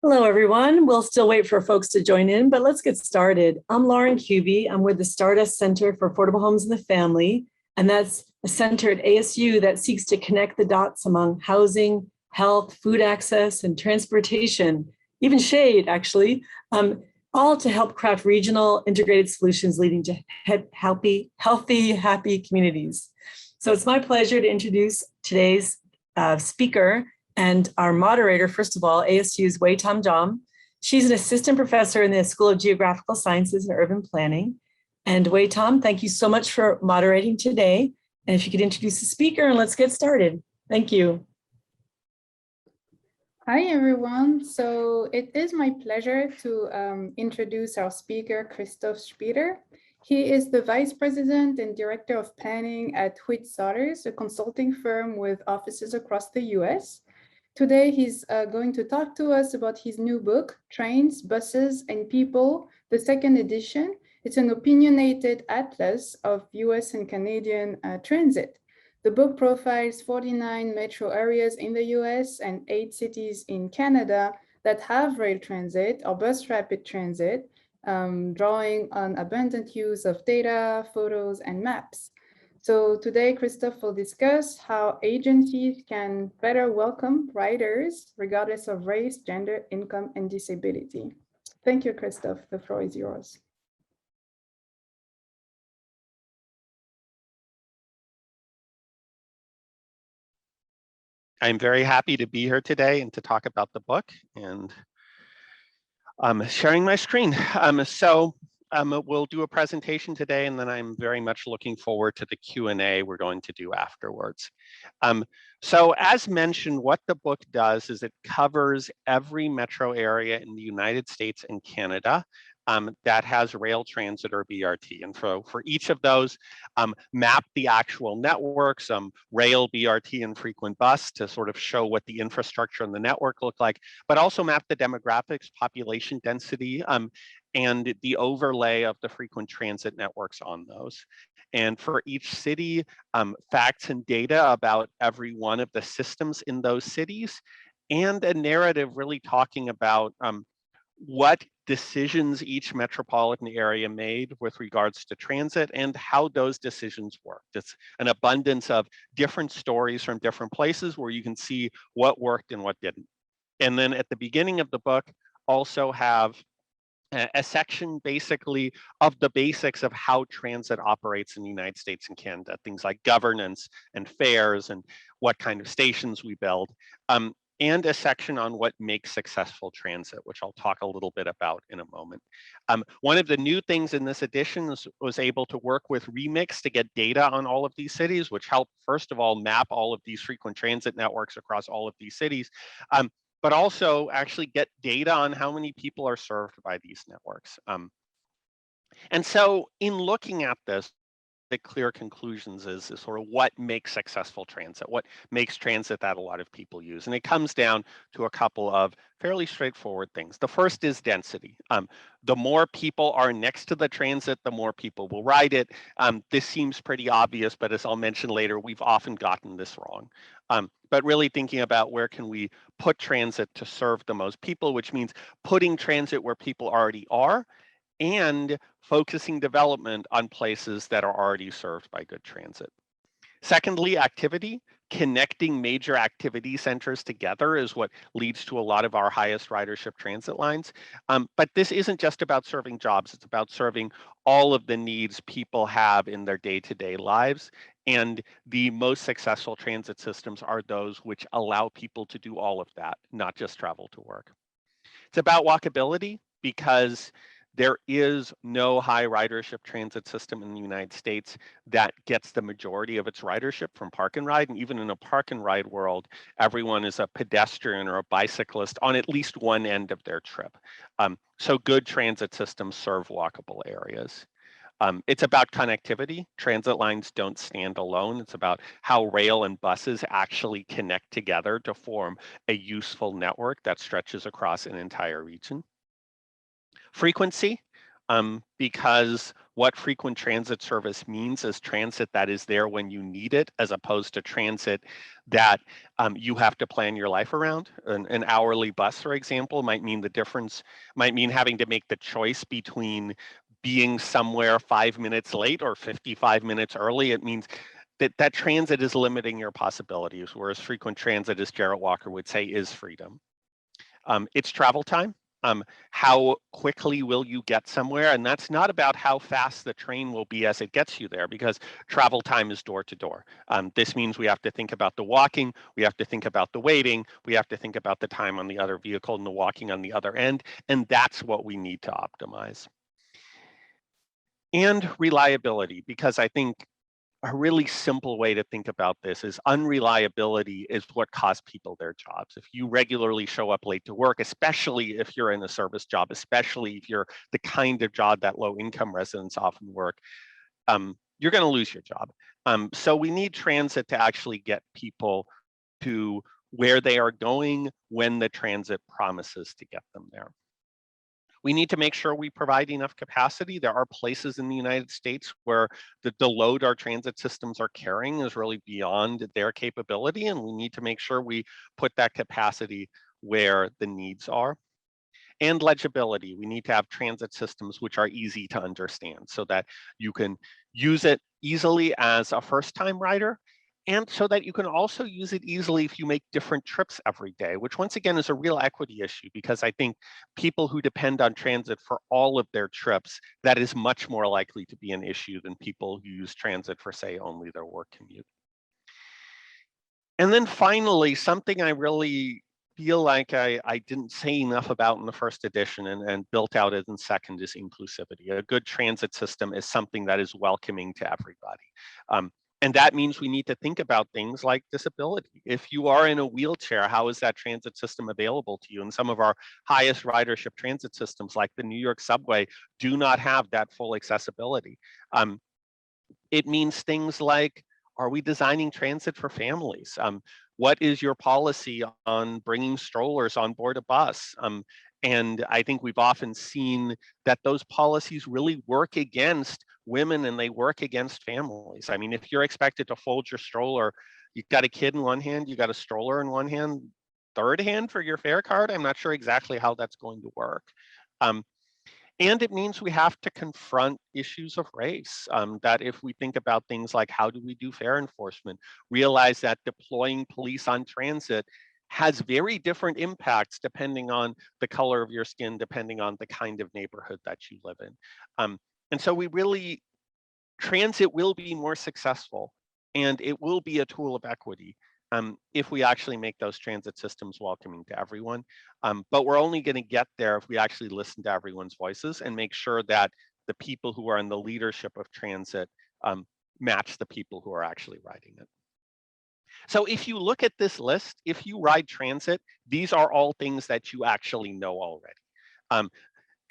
Hello, everyone. We'll still wait for folks to join in, but let's get started. I'm Lauren Kuby. I'm with the Stardust Center for Affordable Homes and the Family, and that's a center at ASU that seeks to connect the dots among housing, health, food access, and transportation, even shade, actually, all to help craft regional integrated solutions leading to happy communities. So it's my pleasure to introduce today's speaker, and our moderator, first of all, ASU's Huitt-Zollars Jam. She's an assistant professor in the School of Geographical Sciences and Urban Planning. And Huitt-Zollars, thank you so much for moderating today. And if you could introduce the speaker and let's get started. Thank you. Hi, everyone. So it is my pleasure to introduce our speaker, Christoff Spieler. He is the Vice President and Director of Planning at Huitt-Zollars, a consulting firm with offices across the US. Today, he's going to talk to us about his new book, Trains, Buses, and People, the second edition. It's an opinionated atlas of US and Canadian transit. The book profiles 49 metro areas in the US and 8 cities in Canada that have rail transit or bus rapid transit, drawing on abundant use of data, photos, and maps. So today, Christoff will discuss how agencies can better welcome riders, regardless of race, gender, income, and disability. Thank you, Christoff. The floor is yours. I'm very happy to be here today and to talk about the book, and I'm sharing my screen. We'll do a presentation today, and then I'm very much looking forward to the Q&A we're going to do afterwards. So as mentioned, what the book does is it covers every metro area in the United States and Canada that has rail transit or BRT. And for each of those, map the actual networks, rail, BRT, and frequent bus to sort of show what the infrastructure and the network look like, but also map the demographics, population density, and the overlay of the frequent transit networks on those. And for each city, facts and data about every one of the systems in those cities, and a narrative really talking about what decisions each metropolitan area made with regards to transit and how those decisions worked. It's an abundance of different stories from different places where you can see what worked and what didn't. And then at the beginning of the book, also have a section basically of the basics of how transit operates in the United States and Canada, things like governance and fares and what kind of stations we build, and a section on what makes successful transit, which I'll talk a little bit about in a moment. One of the new things in this edition was able to work with Remix to get data on all of these cities, which helped, first of all, map all of these frequent transit networks across all of these cities, but also actually get data on how many people are served by these networks. And so in looking at this, the clear conclusions is sort of what makes successful transit, what makes transit that a lot of people use. And it comes down to a couple of fairly straightforward things. The first is density. The more people are next to the transit, the more people will ride it. This seems pretty obvious, but as I'll mention later, we've often gotten this wrong. But really thinking about where can we put transit to serve the most people, which means putting transit where people already are, and focusing development on places that are already served by good transit. Secondly, activity. Connecting major activity centers together is what leads to a lot of our highest ridership transit lines. But this isn't just about serving jobs, it's about serving all of the needs people have in their day-to-day lives. And the most successful transit systems are those which allow people to do all of that, not just travel to work. It's about walkability because there is no high ridership transit system in the United States that gets the majority of its ridership from park and ride. And even in a park and ride world, everyone is a pedestrian or a bicyclist on at least one end of their trip. So good transit systems serve walkable areas. It's about connectivity. Transit lines don't stand alone. It's about how rail and buses actually connect together to form a useful network that stretches across an entire region. Frequency. because what frequent transit service means is transit that is there when you need it, as opposed to transit that you have to plan your life around. An hourly bus, for example, might mean might mean having to make the choice between being somewhere 5 minutes late or 55 minutes early. It means that transit is limiting your possibilities, whereas frequent transit, as Jarrett Walker would say, is freedom. It's travel time. How quickly will you get somewhere? And that's not about how fast the train will be as it gets you there, because travel time is door to door. This means we have to think about the walking, we have to think about the waiting, we have to think about the time on the other vehicle and the walking on the other end, and that's what we need to optimize. And reliability, because I think a really simple way to think about this is unreliability is what costs people their jobs. If you regularly show up late to work, especially if you're in a service job, especially if you're the kind of job that low income residents often work, you're going to lose your job. So we need transit to actually get people to where they are going when the transit promises to get them there. We need to make sure we provide enough capacity. There are places in the United States where the load our transit systems are carrying is really beyond their capability, and we need to make sure we put that capacity where the needs are. And legibility. We need to have transit systems which are easy to understand so that you can use it easily as a first-time rider, and so that you can also use it easily if you make different trips every day, which once again is a real equity issue, because I think people who depend on transit for all of their trips, that is much more likely to be an issue than people who use transit for, say, only their work commute. And then finally, something I really feel like I didn't say enough about in the first edition and built out in the second is inclusivity. A good transit system is something that is welcoming to everybody. And that means we need to think about things like disability. If you are in a wheelchair, how is that transit system available to you? And some of our highest ridership transit systems, like the New York subway, do not have that full accessibility. It means things like, are we designing transit for families? What is your policy on bringing strollers on board a bus? And I think we've often seen that those policies really work against women and they work against families. I mean, if you're expected to fold your stroller, you've got a kid in one hand, you got a stroller in one hand, third hand for your fare card, I'm not sure exactly how that's going to work. And it means we have to confront issues of race, that if we think about things like how do we do fare enforcement, realize that deploying police on transit has very different impacts depending on the color of your skin, depending on the kind of neighborhood that you live in. And so transit will be more successful and it will be a tool of equity if we actually make those transit systems welcoming to everyone. But we're only going to get there if we actually listen to everyone's voices and make sure that the people who are in the leadership of transit match the people who are actually riding it. So if you look at this list, if you ride transit, these are all things that you actually know already.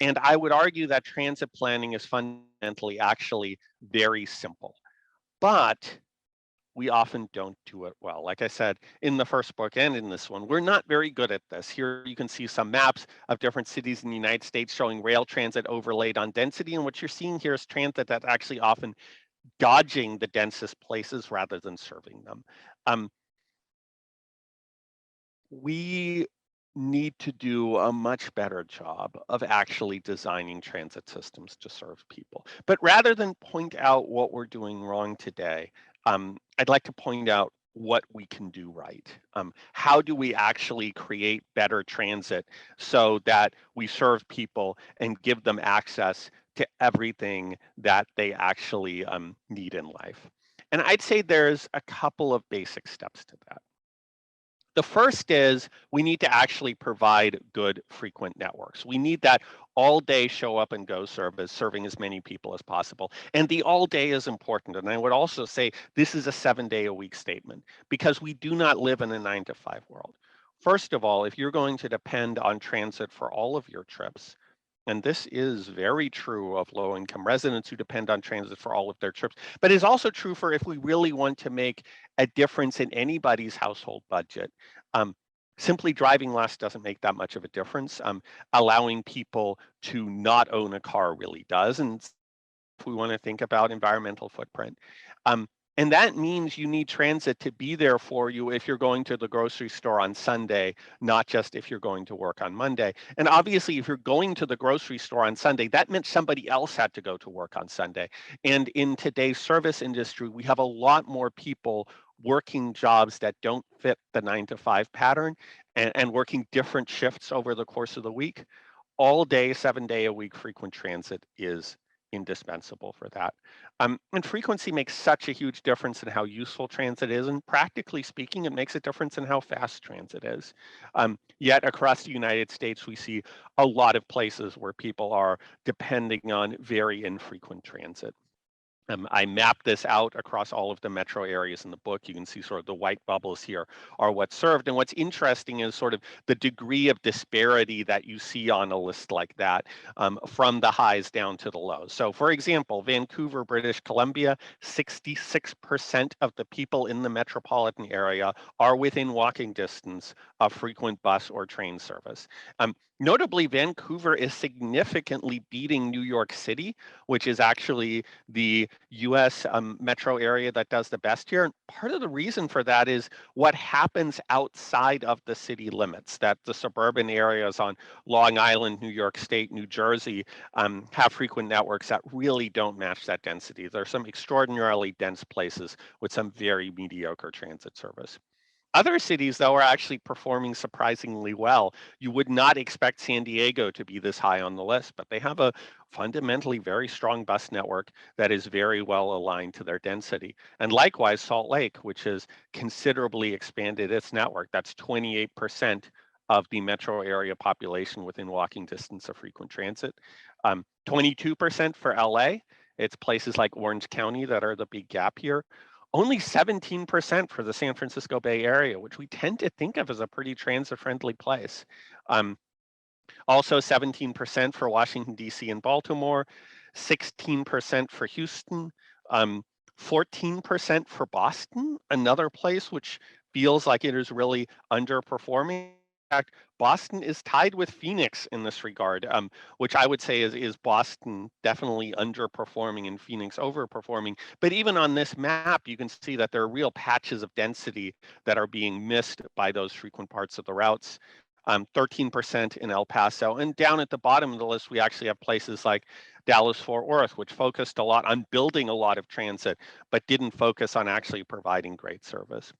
And I would argue that transit planning is fundamentally actually very simple, but we often don't do it well. Like I said, in the first book and in this one, we're not very good at this. Here you can see some maps of different cities in the United States showing rail transit overlaid on density. And what you're seeing here is transit that's actually often dodging the densest places rather than serving them. We need to do a much better job of actually designing transit systems to serve people. But rather than point out what we're doing wrong today, I'd like to point out what we can do right. How do we actually create better transit so that we serve people and give them access to everything that they actually need in life? And I'd say there's a couple of basic steps to that. The first is we need to actually provide good frequent networks. We need that all day show up and go service, serving as many people as possible. And the all day is important. And I would also say this is a 7-day-a-week statement because we do not live in a 9-to-5 world. First of all, if you're going to depend on transit for all of your trips, and this is very true of low-income residents who depend on transit for all of their trips, but it's also true for if we really want to make a difference in anybody's household budget. Simply driving less doesn't make that much of a difference. Allowing people to not own a car really does. And if we want to think about environmental footprint. And that means you need transit to be there for you if you're going to the grocery store on Sunday, not just if you're going to work on Monday. And obviously, if you're going to the grocery store on Sunday, that meant somebody else had to go to work on Sunday. And in today's service industry, we have a lot more people working jobs that don't fit the 9-to-5 pattern and working different shifts over the course of the week. All day, 7-day-a-week frequent transit is indispensable for that. And frequency makes such a huge difference in how useful transit is. And practically speaking, it makes a difference in how fast transit is. Yet across the United States, we see a lot of places where people are depending on very infrequent transit. I mapped this out across all of the metro areas in the book. You can see sort of the white bubbles here are what's served. And what's interesting is sort of the degree of disparity that you see on a list like that, from the highs down to the lows. So for example, Vancouver, British Columbia, 66% of the people in the metropolitan area are within walking distance of frequent bus or train service. Notably, Vancouver is significantly beating New York City, which is actually the US metro area that does the best here. And part of the reason for that is what happens outside of the city limits, that the suburban areas on Long Island, New York State, New Jersey have frequent networks that really don't match that density. There are some extraordinarily dense places with some very mediocre transit service. Other cities, though, are actually performing surprisingly well. You would not expect San Diego to be this high on the list, but they have a fundamentally very strong bus network that is very well aligned to their density. And likewise, Salt Lake, which has considerably expanded its network. That's 28% of the metro area population within walking distance of frequent transit. 22% for LA. It's places like Orange County that are the big gap here. Only 17% for the San Francisco Bay Area, which we tend to think of as a pretty transit-friendly place. Also 17% for Washington, D.C. and Baltimore, 16% for Houston, 14% for Boston, another place which feels like it is really underperforming. In fact, Boston is tied with Phoenix in this regard, which I would say is Boston definitely underperforming and Phoenix overperforming. But even on this map, you can see that there are real patches of density that are being missed by those frequent parts of the routes. 13% in El Paso. And down at the bottom of the list, we actually have places like Dallas-Fort Worth, which focused a lot on building a lot of transit, but didn't focus on actually providing great service.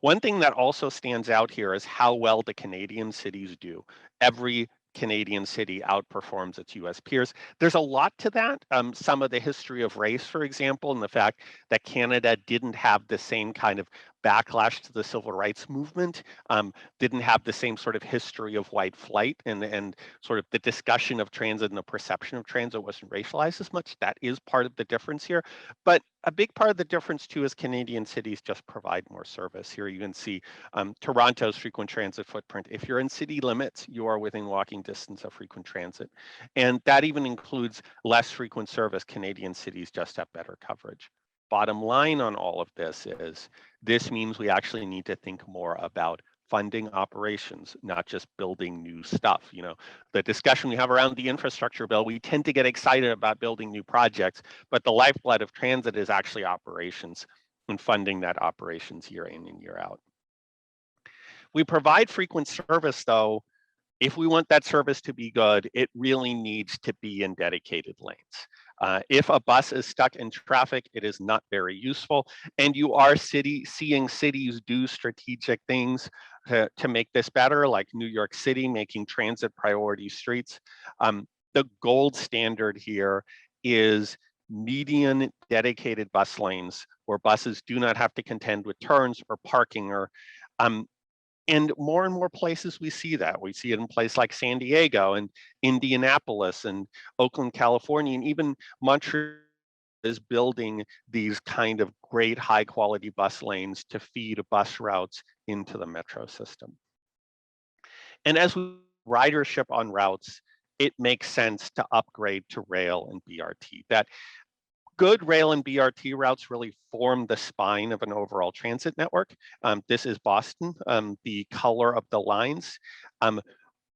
One thing that also stands out here is how well the Canadian cities do. Every Canadian city outperforms its US peers. There's a lot to that. Some of the history of race, for example, and the fact that Canada didn't have the same kind of backlash to the civil rights movement, didn't have the same sort of history of white flight, and sort of the discussion of transit and the perception of transit wasn't racialized as much. That is part of the difference here. But a big part of the difference too is Canadian cities just provide more service. Here you can see Toronto's frequent transit footprint. If you're in city limits, you are within walking distance of frequent transit. And that even includes less frequent service. Canadian cities just have better coverage. Bottom line on all of this is this means we actually need to think more about funding operations, not just building new stuff. You know, the discussion we have around the infrastructure bill, we tend to get excited about building new projects, but the lifeblood of transit is actually operations and funding that operations year in and year out. We provide frequent service, though. If we want that service to be good, it really needs to be in dedicated lanes. If a bus is stuck in traffic, it is not very useful. And you are seeing cities do strategic things to make this better, like New York City making transit priority streets. The gold standard here is median dedicated bus lanes where buses do not have to contend with turns or parking or and more places we see that. We see it in places like San Diego and Indianapolis and Oakland, California, and even Montreal is building these kind of great high quality bus lanes to feed bus routes into the metro system. And as we ridership on routes, it makes sense to upgrade to rail and BRT. That Good rail and BRT routes really form the spine of an overall transit network. This is Boston. The color of the lines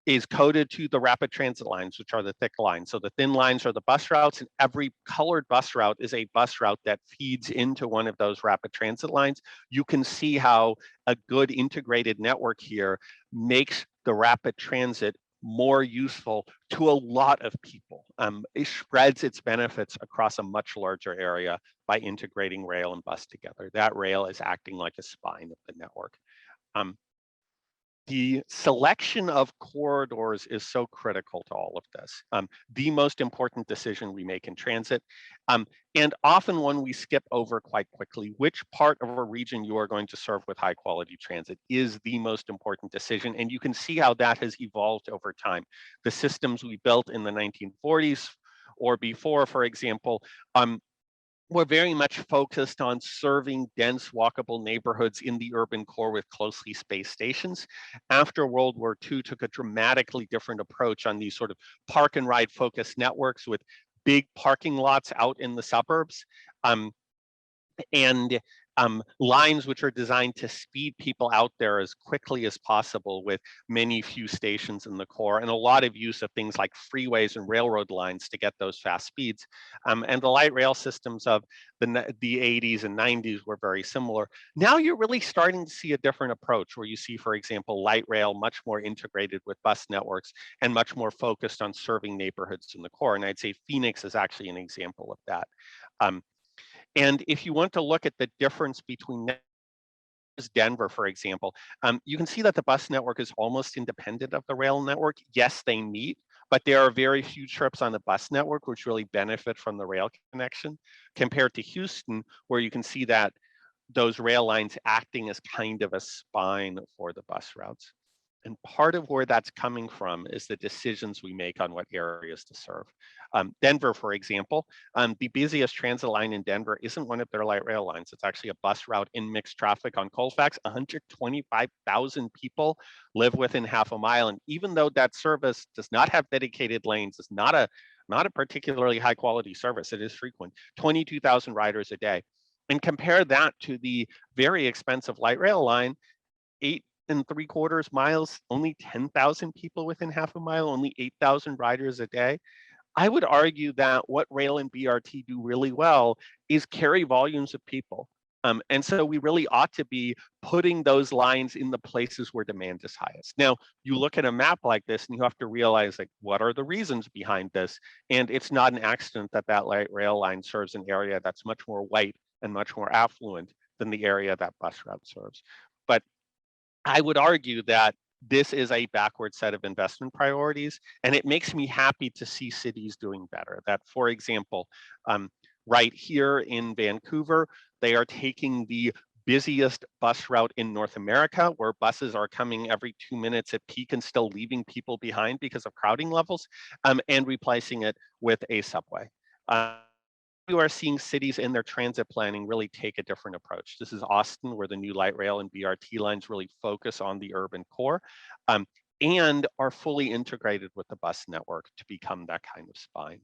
is coded to the rapid transit lines, which are the thick lines. So the thin lines are the bus routes, and every colored bus route is a bus route that feeds into one of those rapid transit lines. You can see how a good integrated network here makes the rapid transit more useful to a lot of people. It spreads its benefits across a much larger area by integrating rail and bus together. That rail is acting like a spine of the network. The selection of corridors is so critical to all of this. The most important decision we make in transit, and often one we skip over quite quickly. Which part of a region you are going to serve with high quality transit is the most important decision, and you can see how that has evolved over time. The systems we built in the 1940s or before, for example, we're very much focused on serving dense walkable neighborhoods in the urban core with closely spaced stations. After World War II, took a dramatically different approach on these sort of park and ride focused networks with big parking lots out in the suburbs. And lines which are designed to speed people out there as quickly as possible with many few stations in the core, and a lot of use of things like freeways and railroad lines to get those fast speeds. And the light rail systems of the 80s and 90s were very similar. Now you're really starting to see a different approach where you see, for example, light rail much more integrated with bus networks and much more focused on serving neighborhoods in the core. And I'd say Phoenix is actually an example of that. And if you want to look at the difference between Denver, for example, you can see that the bus network is almost independent of the rail network. Yes, they meet, but there are very few trips on the bus network which really benefit from the rail connection compared to Houston, where you can see that those rail lines acting as kind of a spine for the bus routes. And part of where that's coming from is the decisions we make on what areas to serve. Denver, for example, the busiest transit line in Denver isn't one of their light rail lines. It's actually a bus route in mixed traffic on Colfax. 125,000 people live within half a mile. And even though that service does not have dedicated lanes, it's not a particularly high quality service. It is frequent, 22,000 riders a day. And compare that to the very expensive light rail line, 8.75 miles, only 10,000 people within half a mile, only 8,000 riders a day. I would argue that what rail and BRT do really well is carry volumes of people. And so we really ought to be putting those lines in the places where demand is highest. Now, you look at a map like this and you have to realize, like, what are the reasons behind this? And it's not an accident that that light rail line serves an area that's much more white and much more affluent than the area that bus route serves. But I would argue that this is a backward set of investment priorities, and it makes me happy to see cities doing better. That, for example, right here in Vancouver, they are taking the busiest bus route in North America, where buses are coming every 2 minutes at peak and still leaving people behind because of crowding levels, and replacing it with a subway. You are seeing cities in their transit planning really take a different approach. This is Austin, where the new light rail and BRT lines really focus on the urban core, and are fully integrated with the bus network to become that kind of spine.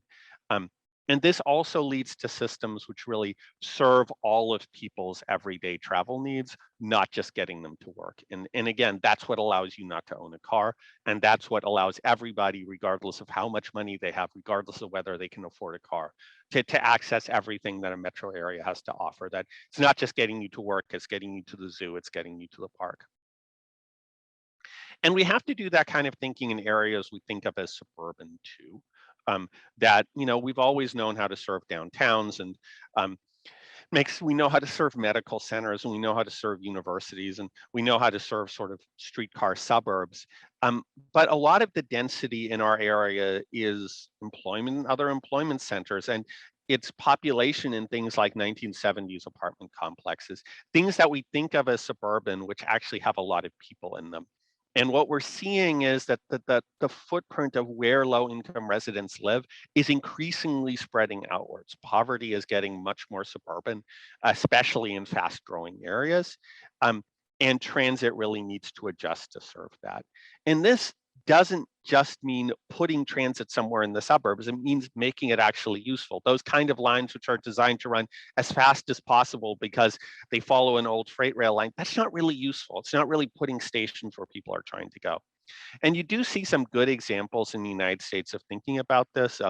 And this also leads to systems which really serve all of people's everyday travel needs, not just getting them to work. And again, that's what allows you not to own a car. And that's what allows everybody, regardless of how much money they have, regardless of whether they can afford a car, to access everything that a metro area has to offer. That it's not just getting you to work, it's getting you to the zoo, it's getting you to the park. And we have to do that kind of thinking in areas we think of as suburban too. That, you know, we've always known how to serve downtowns, and we know how to serve medical centers, and we know how to serve universities, and we know how to serve sort of streetcar suburbs. But a lot of the density in our area is employment and other employment centers, and it's population in things like 1970s apartment complexes, things that we think of as suburban, which actually have a lot of people in them. And what we're seeing is that the footprint of where low-income residents live is increasingly spreading outwards. Poverty is getting much more suburban, especially in fast-growing areas. And transit really needs to adjust to serve that. And this doesn't just mean putting transit somewhere in the suburbs. It means making it actually useful. Those kind of lines which are designed to run as fast as possible because they follow an old freight rail line, that's not really useful. It's not really putting stations where people are trying to go. And you do see some good examples in the United States of thinking about this.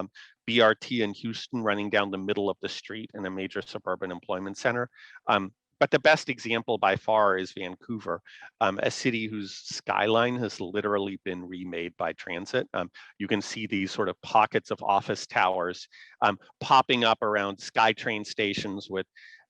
BRT in Houston running down the middle of the street in a major suburban employment center. But the best example by far is Vancouver, a city whose skyline has literally been remade by transit. You can see these sort of pockets of office towers popping up around SkyTrain stations with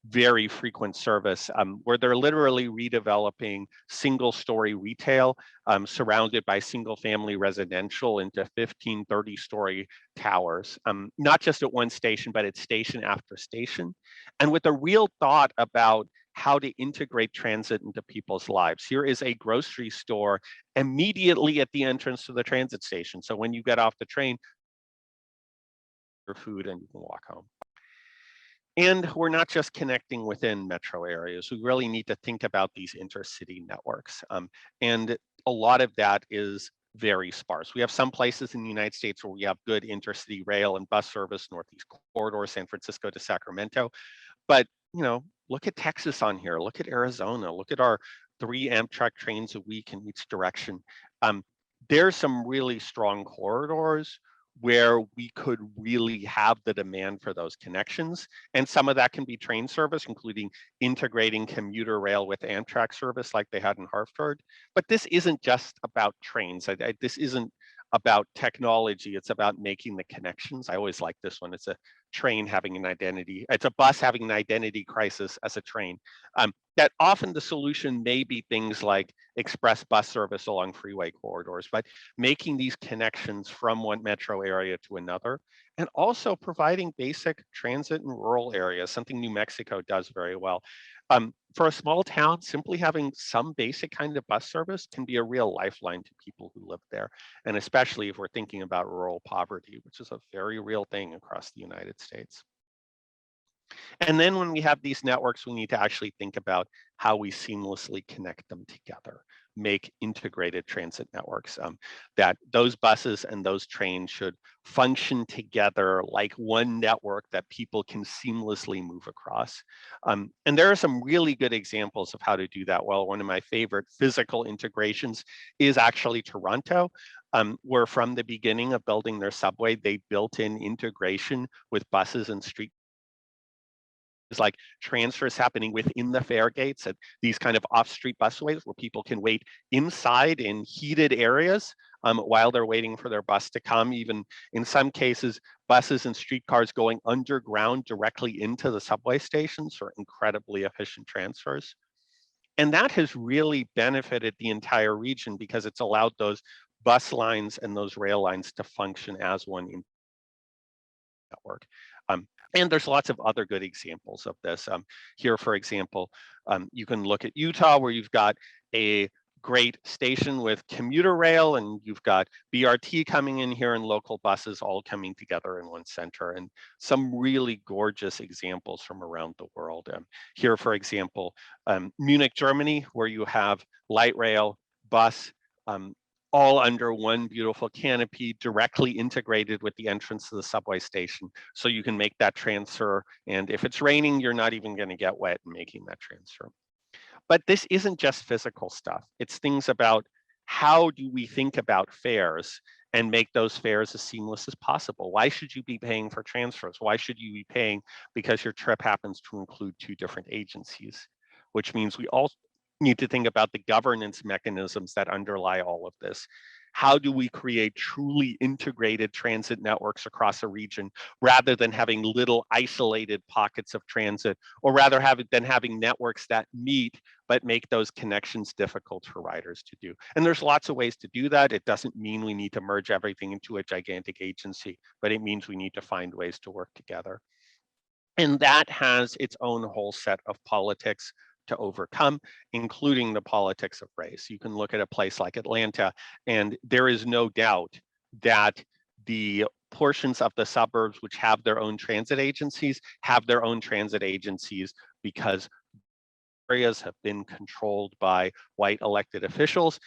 very frequent service, where they're literally redeveloping single-story retail surrounded by single-family residential into 15, 30-story towers, not just at one station, but at station after station, and with a real thought about how to integrate transit into people's lives. Here is a grocery store immediately at the entrance to the transit station. So when you get off the train, your food and you can walk home. And we're not just connecting within metro areas. We really need to think about these intercity networks. And a lot of that is very sparse. We have some places in the United States where we have good intercity rail and bus service, Northeast Corridor, San Francisco to Sacramento. But, you know, look at Texas on here, look at Arizona, look at our 3 Amtrak trains a week in each direction. There's some really strong corridors where we could really have the demand for those connections. And some of that can be train service, including integrating commuter rail with Amtrak service like they had in Hartford. But this isn't just about trains. This isn't about technology. It's about making the connections. I always like this one. It's a train having an identity. It's a bus having an identity crisis as a train. That often the solution may be things like express bus service along freeway corridors, but making these connections from one metro area to another, and also providing basic transit in rural areas, something New Mexico does very well. For a small town, simply having some basic kind of bus service can be a real lifeline to people who live there, and especially if we're thinking about rural poverty, which is a very real thing across the United States. And then when we have these networks, we need to actually think about how we seamlessly connect them together, make integrated transit networks, that those buses and those trains should function together like one network that people can seamlessly move across. And there are some really good examples of how to do that well. One of my favorite physical integrations is actually Toronto, where from the beginning of building their subway, they built in integration with buses and street. It's like transfers happening within the fare gates at these kind of off-street busways where people can wait inside in heated areas while they're waiting for their bus to come. Even in some cases, buses and streetcars going underground directly into the subway stations for incredibly efficient transfers. And that has really benefited the entire region because it's allowed those bus lines and those rail lines to function as one network. And there's lots of other good examples of this. Here, for example, you can look at Utah, where you've got a great station with commuter rail, and you've got BRT coming in here and local buses all coming together in one center, and some really gorgeous examples from around the world. Here, for example, Munich, Germany, where you have light rail, bus, all under one beautiful canopy, directly integrated with the entrance to the subway station. So you can make that transfer. And if it's raining, you're not even going to get wet in making that transfer. But this isn't just physical stuff. It's things about how do we think about fares and make those fares as seamless as possible. Why should you be paying for transfers? Why should you be paying because your trip happens to include 2 different agencies? Which means we all need to think about the governance mechanisms that underlie all of this. How do we create truly integrated transit networks across a region rather than having little isolated pockets of transit, or rather than having networks that meet but make those connections difficult for riders to do? And there's lots of ways to do that. It doesn't mean we need to merge everything into a gigantic agency, but it means we need to find ways to work together. And that has its own whole set of politics to overcome, including the politics of race. You can look at a place like Atlanta, and there is no doubt that the portions of the suburbs which have their own transit agencies have their own transit agencies because areas have been controlled by white elected officials,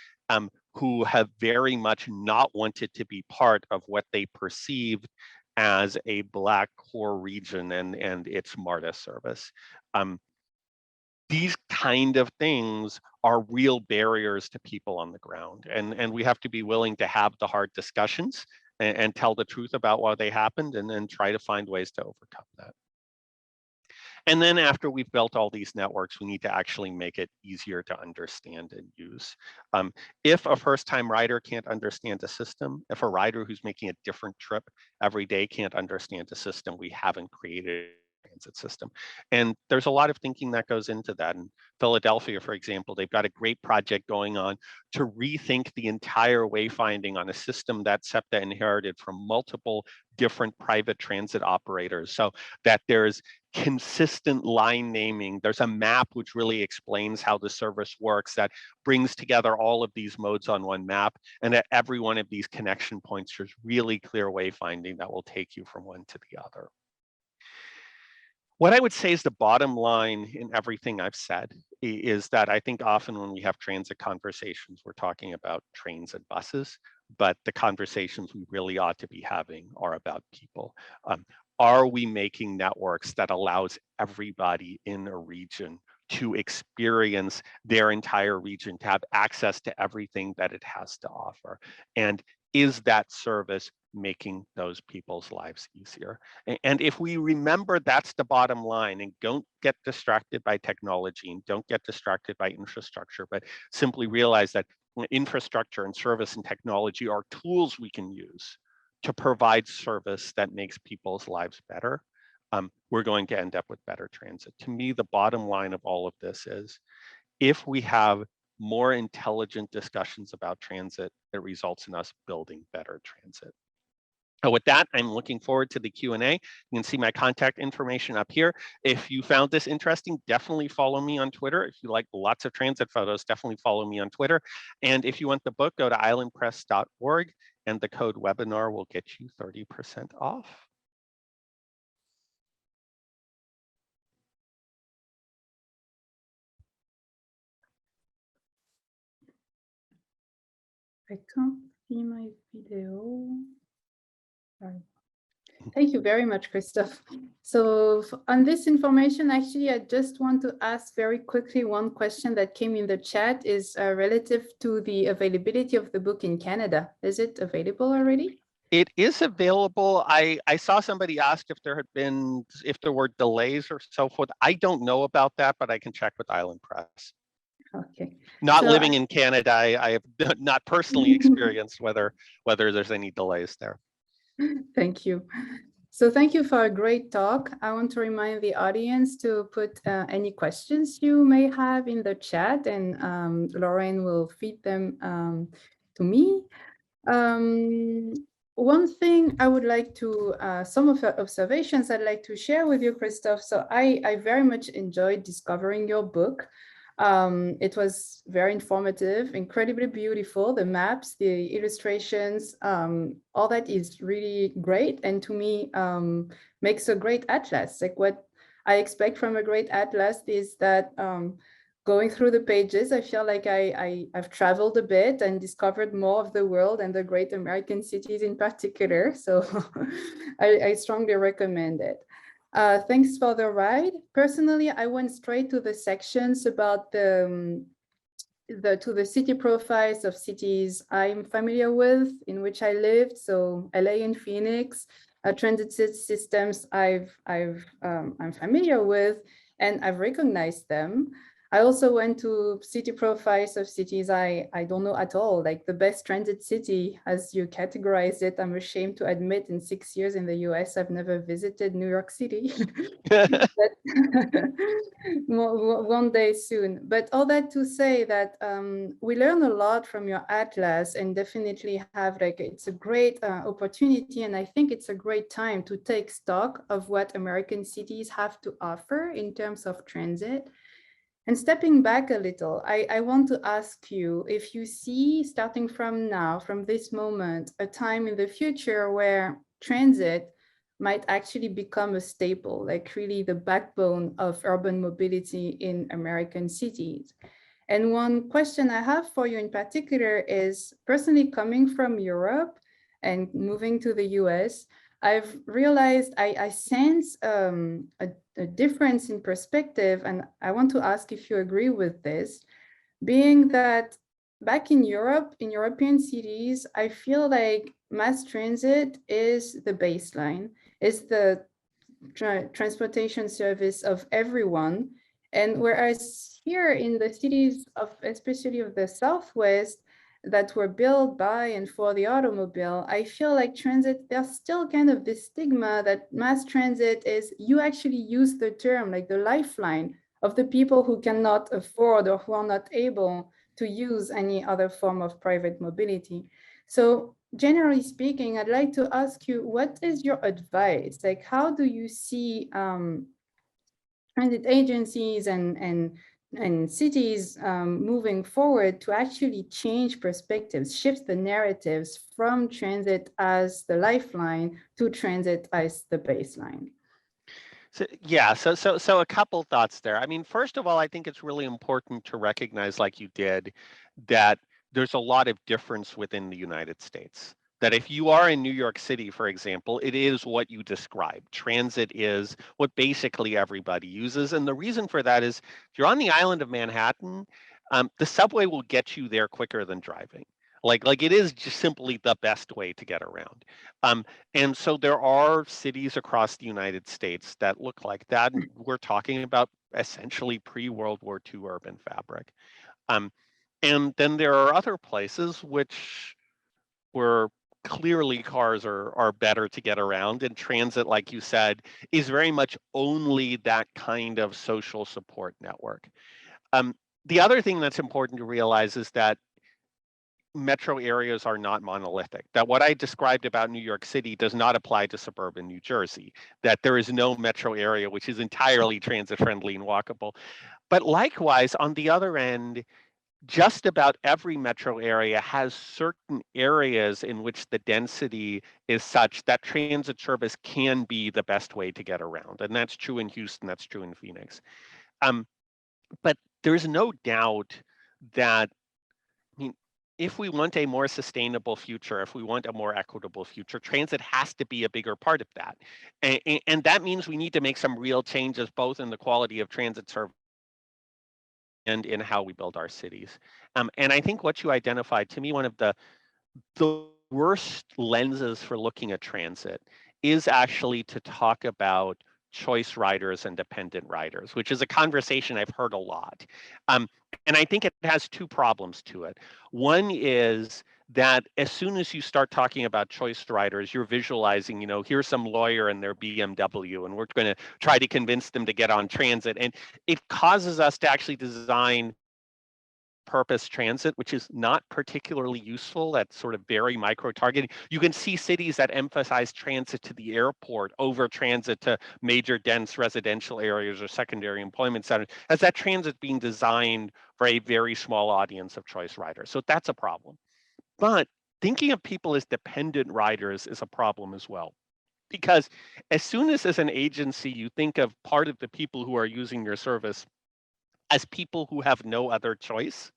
who have very much not wanted to be part of what they perceived as a Black core region and its MARTA service. These kind of things are real barriers to people on the ground. And we have to be willing to have the hard discussions and tell the truth about why they happened and then try to find ways to overcome that. And then after we've built all these networks, we need to actually make it easier to understand and use. If a first-time rider can't understand a system, if a rider who's making a different trip every day can't understand a system, we haven't created a transit system. And there's a lot of thinking that goes into that. In Philadelphia, for example, they've got a great project going on to rethink the entire wayfinding on a system that SEPTA inherited from multiple different private transit operators, so that there's consistent line naming. There's a map which really explains how the service works, that brings together all of these modes on one map, and at every one of these connection points, there's really clear wayfinding that will take you from one to the other. What I would say is the bottom line in everything I've said is that I think often when we have transit conversations, we're talking about trains and buses, but the conversations we really ought to be having are about people. Are we making networks that allows everybody in a region to experience their entire region, to have access to everything that it has to offer? And is that service making those people's lives easier? And if we remember that's the bottom line, and don't get distracted by technology and don't get distracted by infrastructure, but simply realize that infrastructure and service and technology are tools we can use to provide service that makes people's lives better, we're going to end up with better transit. To me, the bottom line of all of this is, if we have more intelligent discussions about transit, it results in us building better transit. With that, I'm looking forward to the Q&A. You can see my contact information up here. If you found this interesting, definitely follow me on Twitter. If you like lots of transit photos, definitely follow me on Twitter. And if you want the book, go to islandpress.org, and the code webinar will get you 30% off. I can't see my video. Sorry. Thank you very much, Christoff. So on this information, actually, I just want to ask very quickly one question that came in the chat is relative to the availability of the book in Canada. Is it available already? It is available. I saw somebody ask if there were delays or so forth. I don't know about that, but I can check with Island Press. Okay. Not living in Canada, I have not personally experienced whether there's any delays there. Thank you. So thank you for a great talk. I want to remind the audience to put any questions you may have in the chat, and Lauren will feed them to me. One thing I would like to, some of the observations I'd like to share with you, Christoff. So I very much enjoyed discovering your book. It was very informative, incredibly beautiful. The maps, the illustrations, all that is really great. And to me, makes a great atlas. Like what I expect from a great atlas is that going through the pages, I feel like I've traveled a bit and discovered more of the world and the great American cities in particular. So I strongly recommend it. Thanks for the ride. Personally, I went straight to the sections about the city profiles of cities I'm familiar with, in which I lived. So LA and Phoenix, transit systems I'm familiar with, and I've recognized them. I also went to city profiles of cities I don't know at all, like the best transit city, as you categorize it. I'm ashamed to admit, in 6 years in the US, I've never visited New York City. But one day soon. But all that to say that we learn a lot from your atlas, and definitely have it's a great opportunity. And I think it's a great time to take stock of what American cities have to offer in terms of transit. And stepping back a little, I want to ask you if you see, starting from now, from this moment, a time in the future where transit might actually become a staple, like really the backbone of urban mobility in American cities. And one question I have for you in particular is, personally coming from Europe and moving to the US, I've realized I sense a difference in perspective, and I want to ask if you agree with this, being that back in Europe, in European cities, I feel like mass transit is the baseline, is the transportation service of everyone. And whereas here in the cities of, especially of the Southwest, that were built by and for the automobile, I feel like transit, there's still kind of this stigma that mass transit is, you actually use the term like the lifeline of the people who cannot afford or who are not able to use any other form of private mobility. So generally speaking, I'd like to ask you, what is your advice? Like, how do you see transit agencies and cities moving forward to actually change perspectives, shift the narratives from transit as the lifeline to transit as the baseline? So, yeah, so a couple thoughts there. I mean, first of all, I think it's really important to recognize, like you did, that there's a lot of difference within the United States. That if you are in New York City, for example, it is what you described. Transit is what basically everybody uses. And the reason for that is if you're on the island of Manhattan, the subway will get you there quicker than driving. Like it is just simply the best way to get around. And so there are cities across the United States that look like that. And we're talking about essentially pre-World War II urban fabric. Um, and then there are other places where clearly cars are better to get around, and transit, like you said, is very much only that kind of social support network. Um, the other thing that's important to realize is that metro areas are not monolithic. That what I described about New York City does not apply to suburban New Jersey, that there is no metro area which is entirely transit friendly and walkable. But likewise, on the other end, just about every metro area has certain areas in which the density is such that transit service can be the best way to get around. And that's true in Houston, that's true in Phoenix. But there's no doubt that, I mean, if we want a more sustainable future, if we want a more equitable future, transit has to be a bigger part of that. And that means we need to make some real changes, both in the quality of transit service and in how we build our cities. And I think what you identified, to me, one of the worst lenses for looking at transit is actually to talk about choice riders and dependent riders, which is a conversation I've heard a lot. And I think it has two problems to it. One is that as soon as you start talking about choice riders, you're visualizing, here's some lawyer and their BMW, and we're going to try to convince them to get on transit. And it causes us to actually design purpose transit, which is not particularly useful. That's sort of very micro targeting. You can see cities that emphasize transit to the airport over transit to major dense residential areas or secondary employment centers, as that transit being designed for a very small audience of choice riders. So that's a problem. But thinking of people as dependent riders is a problem as well. Because as soon as an agency, you think of part of the people who are using your service as people who have no other choice,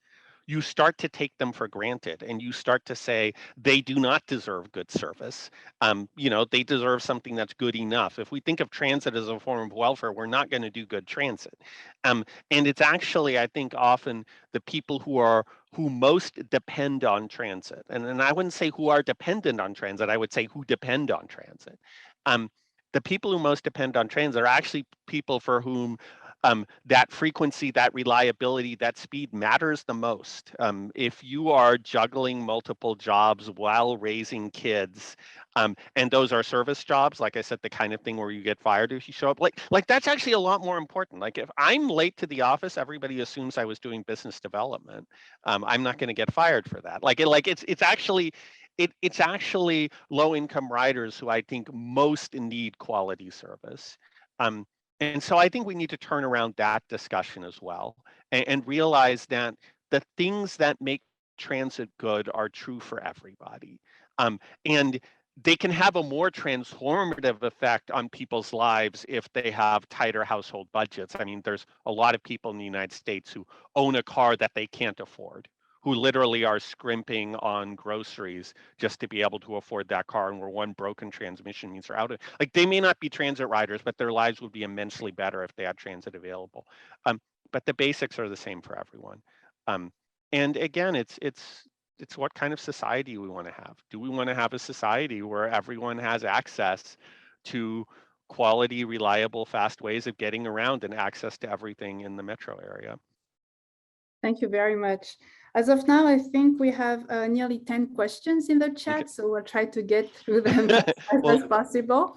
you start to take them for granted, and you start to say they do not deserve good service. They deserve something that's good enough. If we think of transit as a form of welfare, we're not going to do good transit. And it's actually, I think, often the people who most depend on transit. And I wouldn't say who are dependent on transit, I would say who depend on transit. The people who most depend on transit are actually people for whom that frequency, that reliability, that speed matters the most. If you are juggling multiple jobs while raising kids, and those are service jobs, like I said, the kind of thing where you get fired if you show up late, like that's actually a lot more important. Like if I'm late to the office, everybody assumes I was doing business development. I'm not going to get fired for that. It's actually low income riders who I think most need quality service. And so I think we need to turn around that discussion as well, and realize that the things that make transit good are true for everybody. And they can have a more transformative effect on people's lives if they have tighter household budgets. I mean, there's a lot of people in the United States who own a car that they can't afford, who literally are scrimping on groceries just to be able to afford that car, and where one broken transmission means they're out of, like, they may not be transit riders, but their lives would be immensely better if they had transit available. But the basics are the same for everyone. And again, it's what kind of society we want to have. Do we want to have a society where everyone has access to quality, reliable, fast ways of getting around and access to everything in the metro area? Thank you very much. As of now, I think we have nearly 10 questions in the chat, so we'll try to get through them as fast as possible,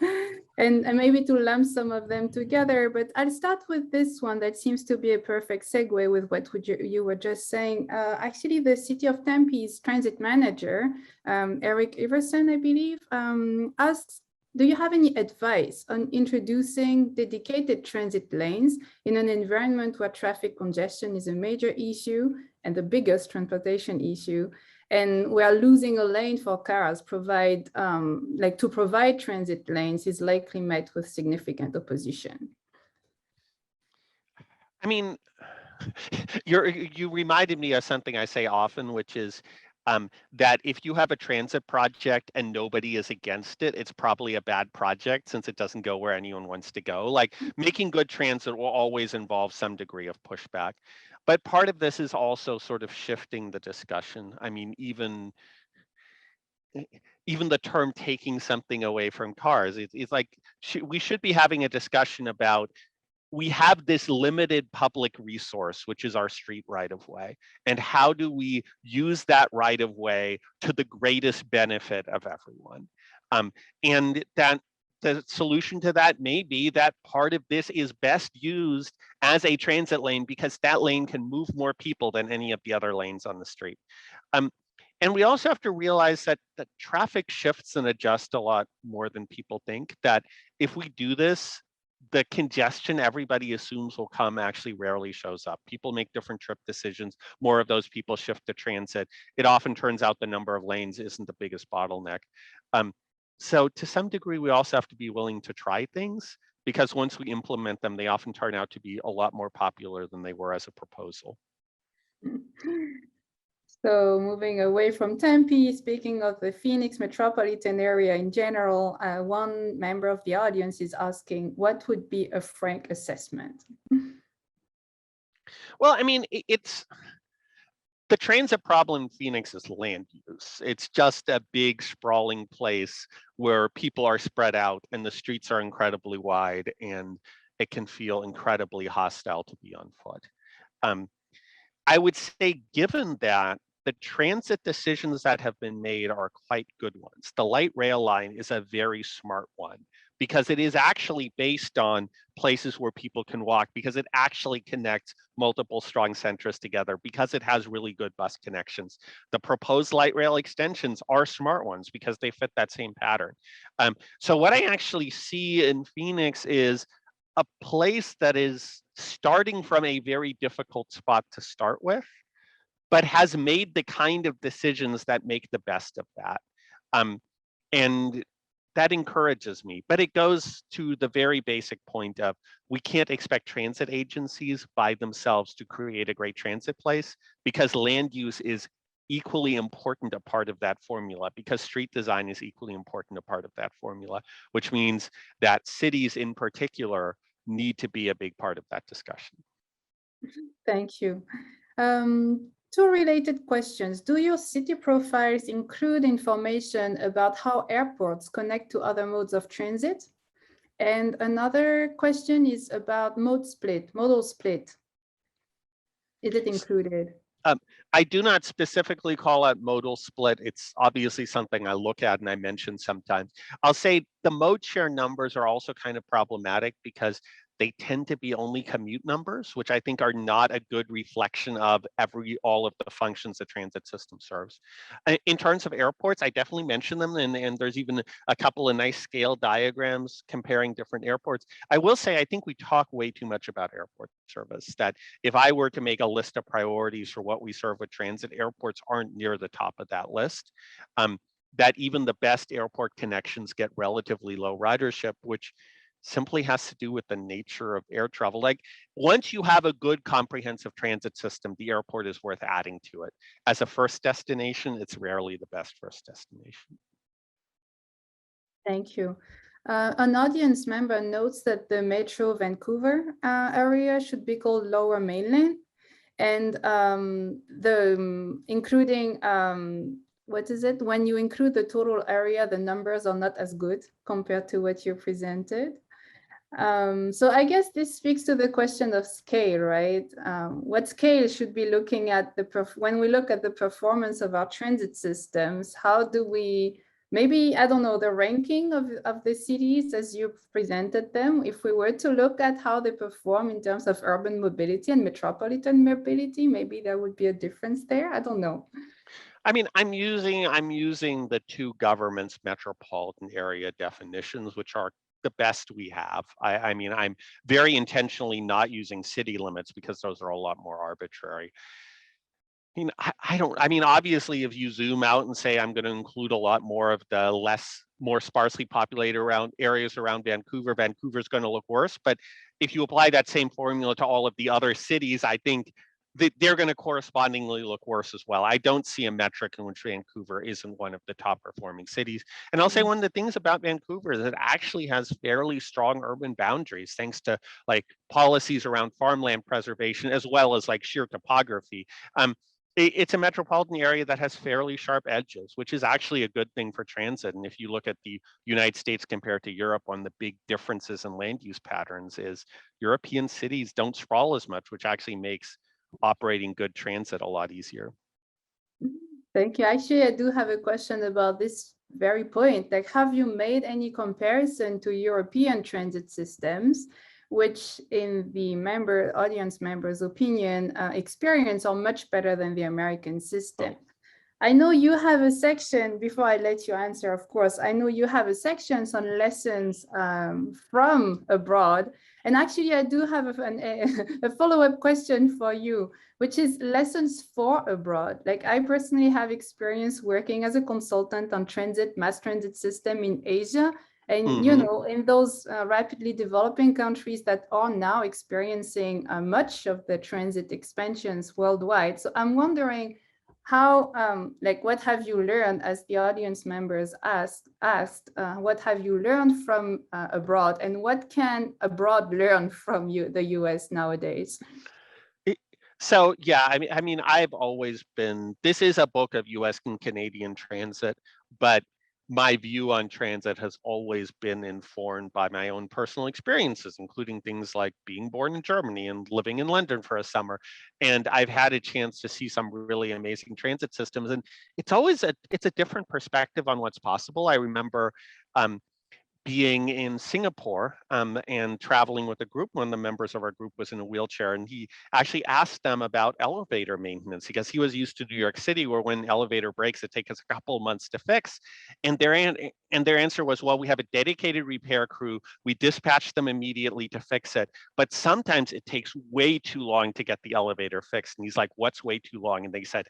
and maybe to lump some of them together. But I'll start with this one that seems to be a perfect segue with what you were just saying. Actually, the City of Tempe's transit manager, Eric Iverson, I believe, asks, do you have any advice on introducing dedicated transit lanes in an environment where traffic congestion is a major issue and the biggest transportation issue, and we are losing a lane for cars? To provide transit lanes is likely met with significant opposition. I mean, you reminded me of something I say often, which is that if you have a transit project and nobody is against it, it's probably a bad project, since it doesn't go where anyone wants to go. Like, making good transit will always involve some degree of pushback. But part of this is also sort of shifting the discussion. I mean, even the term taking something away from cars, it's like, we should be having a discussion about, we have this limited public resource, which is our street right of way, and how do we use that right of way to the greatest benefit of everyone? And that the solution to that may be that part of this is best used as a transit lane, because that lane can move more people than any of the other lanes on the street. And we also have to realize that traffic shifts and adjusts a lot more than people think, that if we do this, the congestion everybody assumes will come actually rarely shows up. People make different trip decisions. More of those people shift to transit. It often turns out the number of lanes isn't the biggest bottleneck. So to some degree, we also have to be willing to try things, because once we implement them, they often turn out to be a lot more popular than they were as a proposal. So moving away from Tempe, speaking of the Phoenix metropolitan area in general, one member of the audience is asking, what would be a frank assessment? Well, I mean, it's the transit problem in Phoenix is land use. It's just a big sprawling place where people are spread out and the streets are incredibly wide, and it can feel incredibly hostile to be on foot. I would say, given that, the transit decisions that have been made are quite good ones. The light rail line is a very smart one, because it is actually based on places where people can walk, because it actually connects multiple strong centers together, because it has really good bus connections. The proposed light rail extensions are smart ones because they fit that same pattern. So what I actually see in Phoenix is a place that is starting from a very difficult spot to start with, but has made the kind of decisions that make the best of that. And that encourages me. But it goes to the very basic point of, we can't expect transit agencies by themselves to create a great transit place, because land use is equally important a part of that formula, because street design is equally important a part of that formula, which means that cities in particular need to be a big part of that discussion. Thank you. Two related questions. Do your city profiles include information about how airports connect to other modes of transit? And another question is about modal split. Is it included? I do not specifically call out modal split. It's obviously something I look at and I mention sometimes. I'll say the mode share numbers are also kind of problematic, because they tend to be only commute numbers, which I think are not a good reflection of all of the functions the transit system serves. In terms of airports, I definitely mention them, and there's even a couple of nice scale diagrams comparing different airports. I will say, I think we talk way too much about airport service, that if I were to make a list of priorities for what we serve with transit, airports aren't near the top of that list. that even the best airport connections get relatively low ridership, which simply has to do with the nature of air travel. Like once you have a good comprehensive transit system, the airport is worth adding to it. As a first destination, it's rarely the best first destination. Thank you. An audience member notes that the Metro Vancouver area should be called Lower Mainland, and including what is it? When you include the total area, the numbers are not as good compared to what you presented. So I guess this speaks to the question of scale, right? What scale should be looking at when we look at the performance of our transit systems? How do we, maybe, I don't know, the ranking of the cities as you presented them, if we were to look at how they perform in terms of urban mobility and metropolitan mobility, maybe there would be a difference there. I don't know. I mean, I'm using the two governments' metropolitan area definitions, which are the best we have. I mean, I'm very intentionally not using city limits because those are a lot more arbitrary. I mean, obviously, if you zoom out and say I'm going to include a lot more of the more sparsely populated areas around Vancouver, Vancouver's going to look worse. But if you apply that same formula to all of the other cities, I think that they're going to correspondingly look worse as well. I don't see a metric in which Vancouver isn't one of the top performing cities. And I'll say one of the things about Vancouver is it actually has fairly strong urban boundaries, thanks to like policies around farmland preservation, as well as like sheer topography. It's a metropolitan area that has fairly sharp edges, which is actually a good thing for transit. And if you look at the United States compared to Europe, one of the big differences in land use patterns is European cities don't sprawl as much, which actually makes operating good transit a lot easier. Thank you. Actually, I do have a question about this very point. Like, have you made any comparison to European transit systems, which in the audience members' opinion, experience are much better than the American system? I know you have a section, before I let you answer, of course, I know you have a section on lessons from abroad. And actually, I do have a follow-up question for you, which is lessons for abroad. Like I personally have experience working as a consultant on mass transit system in Asia. And, you know, in those rapidly developing countries that are now experiencing much of the transit expansions worldwide. So I'm wondering, how, like, what have you learned, as the audience members asked, what have you learned from abroad, and what can abroad learn from the US nowadays? So yeah, I mean, I've always been, this is a book of US and Canadian transit, but my view on transit has always been informed by my own personal experiences, including things like being born in Germany and living in London for a summer. And I've had a chance to see some really amazing transit systems. And it's always it's a different perspective on what's possible. I remember being in Singapore and traveling with a group. One of the members of our group was in a wheelchair, and he actually asked them about elevator maintenance because he was used to New York City, where when elevator breaks, it takes us a couple of months to fix. And their answer was, well, we have a dedicated repair crew. We dispatch them immediately to fix it. But sometimes it takes way too long to get the elevator fixed. And he's like, what's way too long? And they said,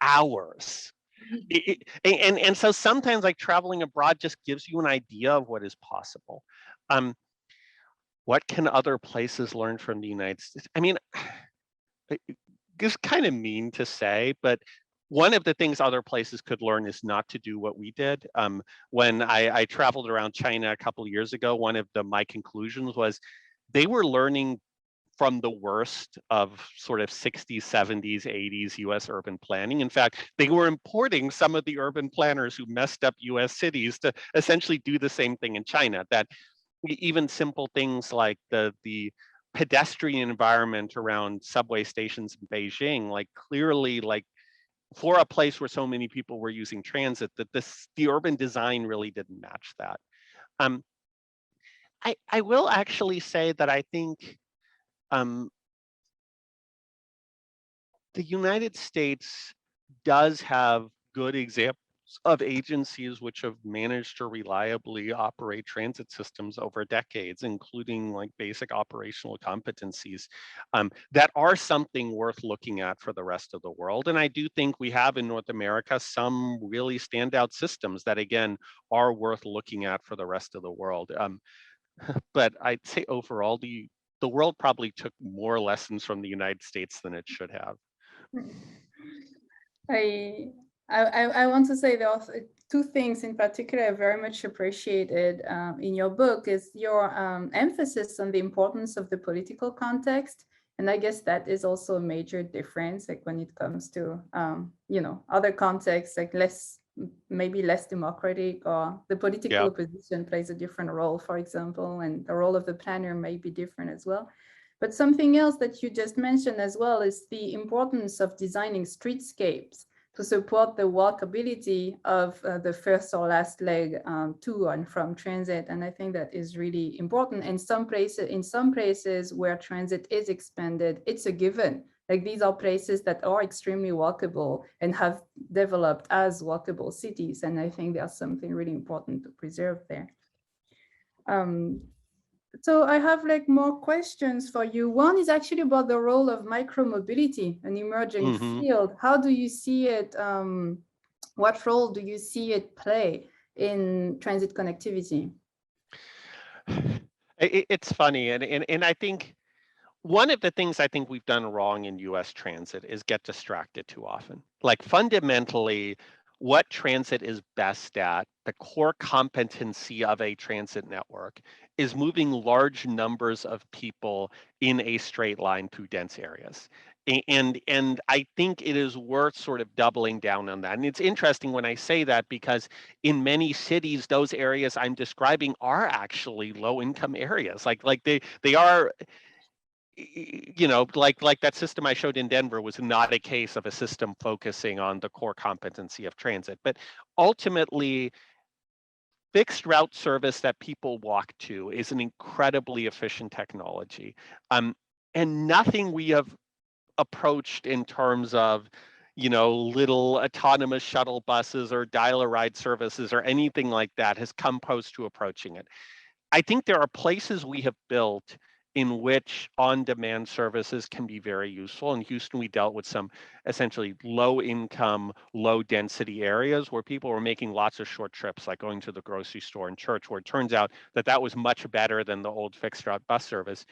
hours. And so sometimes like traveling abroad just gives you an idea of what is possible. What can other places learn from the United States? I mean, it's kind of mean to say, but one of the things other places could learn is not to do what we did. When I traveled around China a couple of years ago, one of my conclusions was they were learning from the worst of sort of 60s, 70s, 80s US urban planning. In fact, they were importing some of the urban planners who messed up US cities to essentially do the same thing in China, that even simple things like the pedestrian environment around subway stations in Beijing, like clearly, like for a place where so many people were using transit, that the urban design really didn't match that. I will actually say that I think the United States does have good examples of agencies which have managed to reliably operate transit systems over decades, including like basic operational competencies, that are something worth looking at for the rest of the world. And I do think we have in North America some really standout systems that, again, are worth looking at for the rest of the world. But I'd say overall, the world probably took more lessons from the United States than it should have. I want to say there are two things in particular I very much appreciated in your book is your emphasis on the importance of the political context. And I guess that is also a major difference, like when it comes to, other contexts, like maybe less democratic, or the political position plays a different role, for example, and the role of the planner may be different as well. But something else that you just mentioned as well is the importance of designing streetscapes to support the walkability of the first or last leg to and from transit. And I think that is really important. And in some places where transit is expanded, it's a given. Like these are places that are extremely walkable and have developed as walkable cities. And I think there's something really important to preserve there. So I have like more questions for you. One is actually about the role of micromobility, an emerging field. How do you see it? What role do you see it play in transit connectivity? It's funny, and I think one of the things I think we've done wrong in US transit is get distracted too often. Like fundamentally, what transit is best at, the core competency of a transit network, is moving large numbers of people in a straight line through dense areas. And I think it is worth sort of doubling down on that. And it's interesting when I say that because in many cities, those areas I'm describing are actually low-income areas. Like they are, like that system I showed in Denver was not a case of a system focusing on the core competency of transit. But ultimately, fixed route service that people walk to is an incredibly efficient technology. And nothing we have approached in terms of, little autonomous shuttle buses or dial-a-ride services or anything like that has come close to approaching it. I think there are places we have built in which on-demand services can be very useful. In Houston, we dealt with some essentially low-income, low-density areas where people were making lots of short trips, like going to the grocery store and church, where it turns out that that was much better than the old fixed route bus service.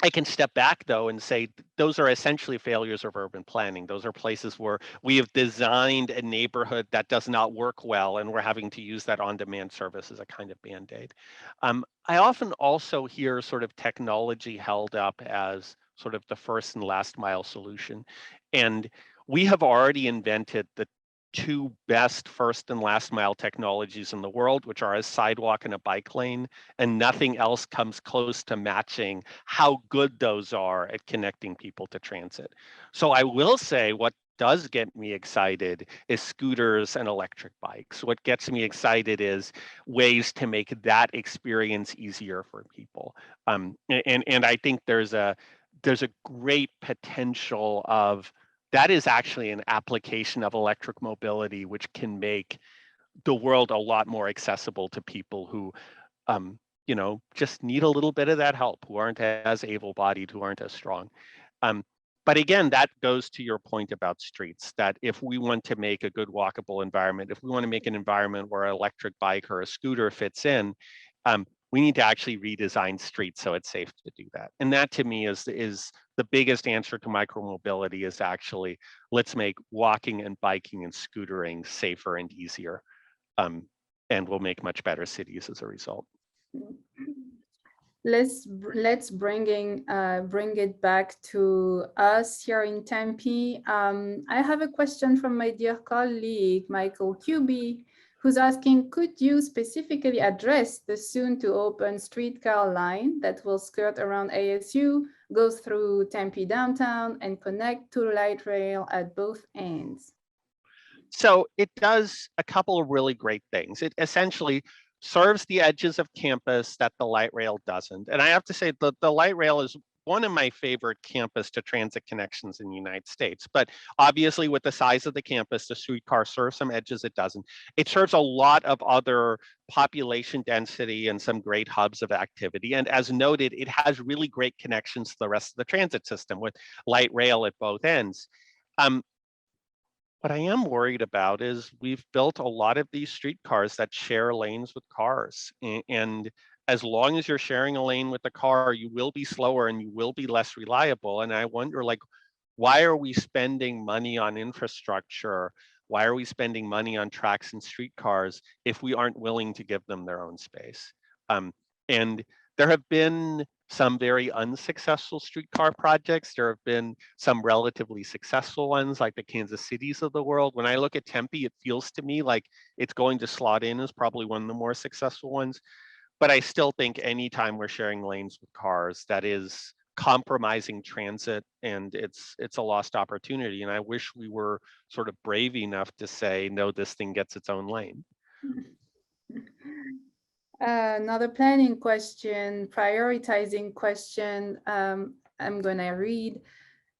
I can step back, though, and say those are essentially failures of urban planning. Those are places where we have designed a neighborhood that does not work well, and we're having to use that on-demand service as a kind of Band-Aid. I often also hear sort of technology held up as sort of the first and last mile solution. And we have already invented the two best first and last mile technologies in the world, which are a sidewalk and a bike lane, and nothing else comes close to matching how good those are at connecting people to transit. So I will say what does get me excited is scooters and electric bikes. What gets me excited is ways to make that experience easier for people. And I think there's a great potential of that is actually an application of electric mobility, which can make the world a lot more accessible to people who, just need a little bit of that help, who aren't as able-bodied, who aren't as strong. But again, that goes to your point about streets, that if we want to make a good walkable environment, if we want to make an environment where an electric bike or a scooter fits in, we need to actually redesign streets so it's safe to do that. And that to me is the biggest answer to micromobility is actually, let's make walking and biking and scootering safer and easier. And we'll make much better cities as a result. Let's bring it back to us here in Tempe. I have a question from my dear colleague, Michael Kuby, who's asking, could you specifically address the soon to open streetcar line that will skirt around ASU, go through Tempe downtown and connect to light rail at both ends? So it does a couple of really great things. It essentially serves the edges of campus that the light rail doesn't. And I have to say the light rail is one of my favorite campus to transit connections in the United States. But obviously with the size of the campus, the streetcar serves some edges it doesn't. It serves a lot of other population density and some great hubs of activity. And as noted, it has really great connections to the rest of the transit system with light rail at both ends. What I am worried about is we've built a lot of these streetcars that share lanes with cars. And as long as you're sharing a lane with the car, you will be slower and you will be less reliable. And I wonder, like, why are we spending money on infrastructure? Why are we spending money on tracks and streetcars if we aren't willing to give them their own space? And there have been some very unsuccessful streetcar projects. There have been some relatively successful ones like the Kansas Cities of the world. When I look at Tempe, it feels to me like it's going to slot in as probably one of the more successful ones. But I still think anytime we're sharing lanes with cars, that is compromising transit, and it's a lost opportunity. And I wish we were sort of brave enough to say, no, this thing gets its own lane. Another planning question, prioritizing question, I'm gonna read.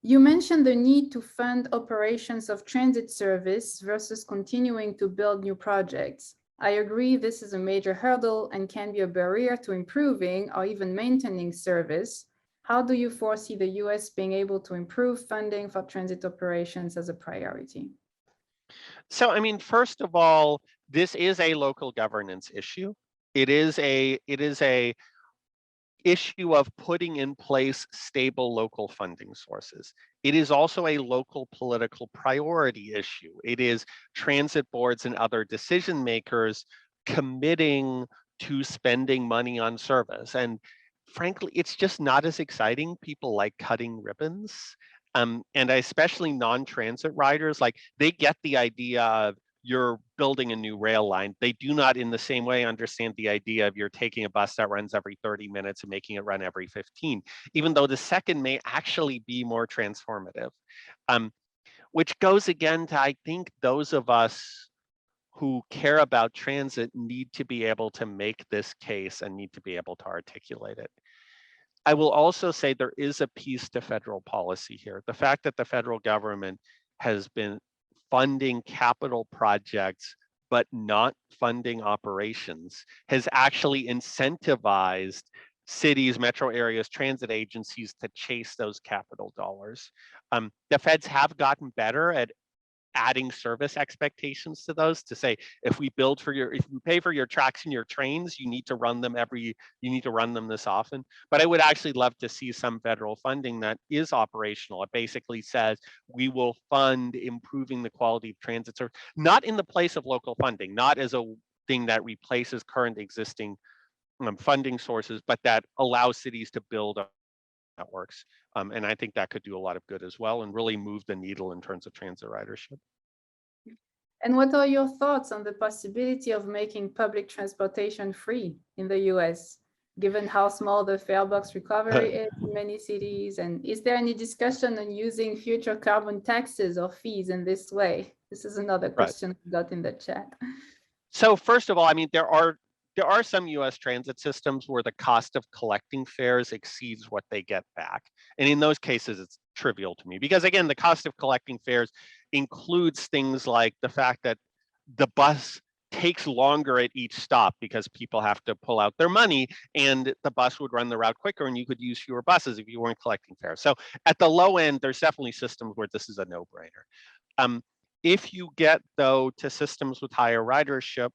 You mentioned the need to fund operations of transit service versus continuing to build new projects. I agree this is a major hurdle and can be a barrier to improving or even maintaining service. How do you foresee the US being able to improve funding for transit operations as a priority? So, I mean, first of all, this is a local governance issue. It is a issue of putting in place stable local funding sources. It is also a local political priority issue. It is transit boards and other decision makers committing to spending money on service. And frankly, it's just not as exciting. People like cutting ribbons. And especially non-transit riders, like they get the idea of you're building a new rail line. They do not in the same way understand the idea of you're taking a bus that runs every 30 minutes and making it run every 15, even though the second may actually be more transformative. Which goes again to, I think those of us who care about transit need to be able to make this case and need to be able to articulate it. I will also say there is a piece to federal policy here. The fact that the federal government has been funding capital projects but not funding operations has actually incentivized cities, metro areas, transit agencies to chase those capital dollars. The feds have gotten better at adding service expectations to those to say, if we pay for your tracks and your trains, you need to run them this often. But I would actually love to see some federal funding that is operational. It basically says we will fund improving the quality of transit service, not in the place of local funding, not as a thing that replaces current existing funding sources, but that allows cities to build networks. And I think that could do a lot of good as well and really move the needle in terms of transit ridership. And what are your thoughts on the possibility of making public transportation free in the US, given how small the fare box recovery is in many cities? And is there any discussion on using future carbon taxes or fees in this way? This is another question we got in the chat. So first of all, I mean, there are some US transit systems where the cost of collecting fares exceeds what they get back. And in those cases, it's trivial to me because again, the cost of collecting fares includes things like the fact that the bus takes longer at each stop because people have to pull out their money and the bus would run the route quicker and you could use fewer buses if you weren't collecting fares. So at the low end, there's definitely systems where this is a no-brainer. If you get though to systems with higher ridership,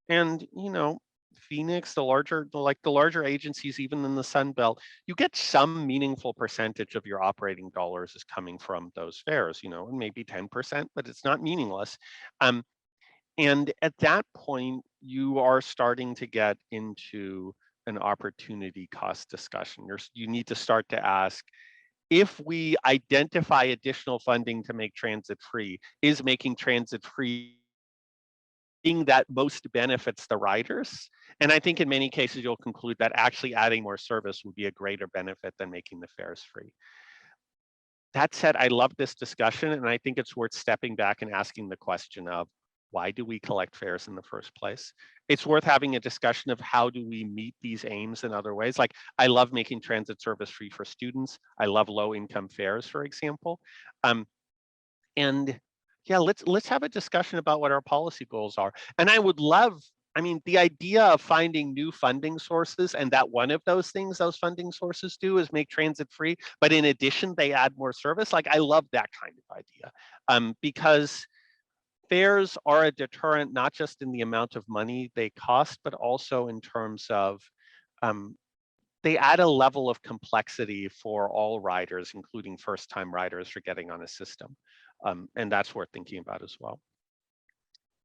and Phoenix, the larger agencies, even in the Sun Belt, you get some meaningful percentage of your operating dollars is coming from those fares, and maybe 10%, but it's not meaningless. And at that point, you are starting to get into an opportunity cost discussion. You need to start to ask, if we identify additional funding to make transit free, is making transit free thing that most benefits the riders? And I think in many cases, you'll conclude that actually adding more service would be a greater benefit than making the fares free. That said, I love this discussion, and I think it's worth stepping back and asking the question of, Why do we collect fares in the first place? It's worth having a discussion of how do we meet these aims in other ways. Like, I love making transit service free for students. I love low income fares, for example. And yeah, let's have a discussion about what our policy goals are. And I would love, I mean, the idea of finding new funding sources, and that one of those things those funding sources do is make transit free, but in addition, they add more service. Like, I love that kind of idea, because fares are a deterrent, not just in the amount of money they cost, but also in terms of they add a level of complexity for all riders, including first-time riders, for getting on a system. And that's worth thinking about as well.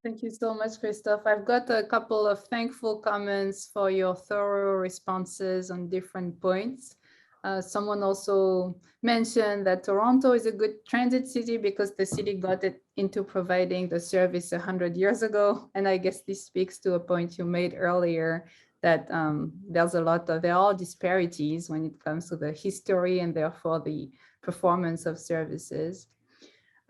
Thank you so much, Christoff. I've got a couple of thankful comments for your thorough responses on different points. Someone also mentioned that Toronto is a good transit city because the city got it into providing the service 100 years ago. And I guess this speaks to a point you made earlier that there are disparities when it comes to the history and therefore the performance of services.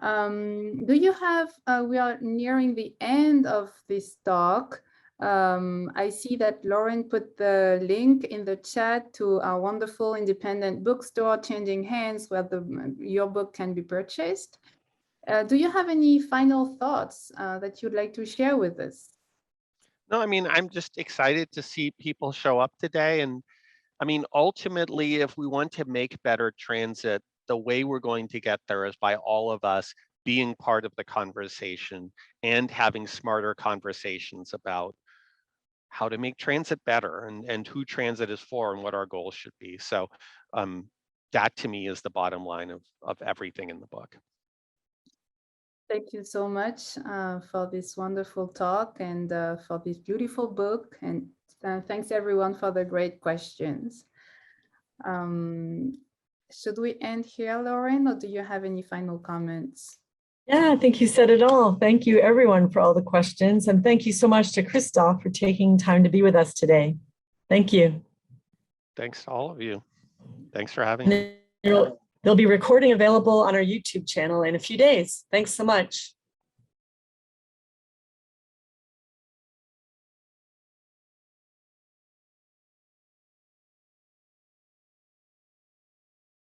Do you have, we are nearing the end of this talk. I see that Lauren put the link in the chat to our wonderful independent bookstore, Changing Hands, where your book can be purchased. Do you have any final thoughts that you'd like to share with us? No, I mean, I'm just excited to see people show up today. And I mean, ultimately, if we want to make better transit, the way we're going to get there is by all of us being part of the conversation and having smarter conversations about how to make transit better and who transit is for and what our goals should be. So that to me is the bottom line of everything in the book. Thank you so much for this wonderful talk and for this beautiful book. And thanks everyone for the great questions. Should we end here, Lauren, or do you have any final comments? Yeah, I think you said it all. Thank you everyone for all the questions. And thank you so much to Christoff for taking time to be with us today. Thank you. Thanks to all of you. Thanks for having me. There'll be recording available on our YouTube channel in a few days. Thanks so much.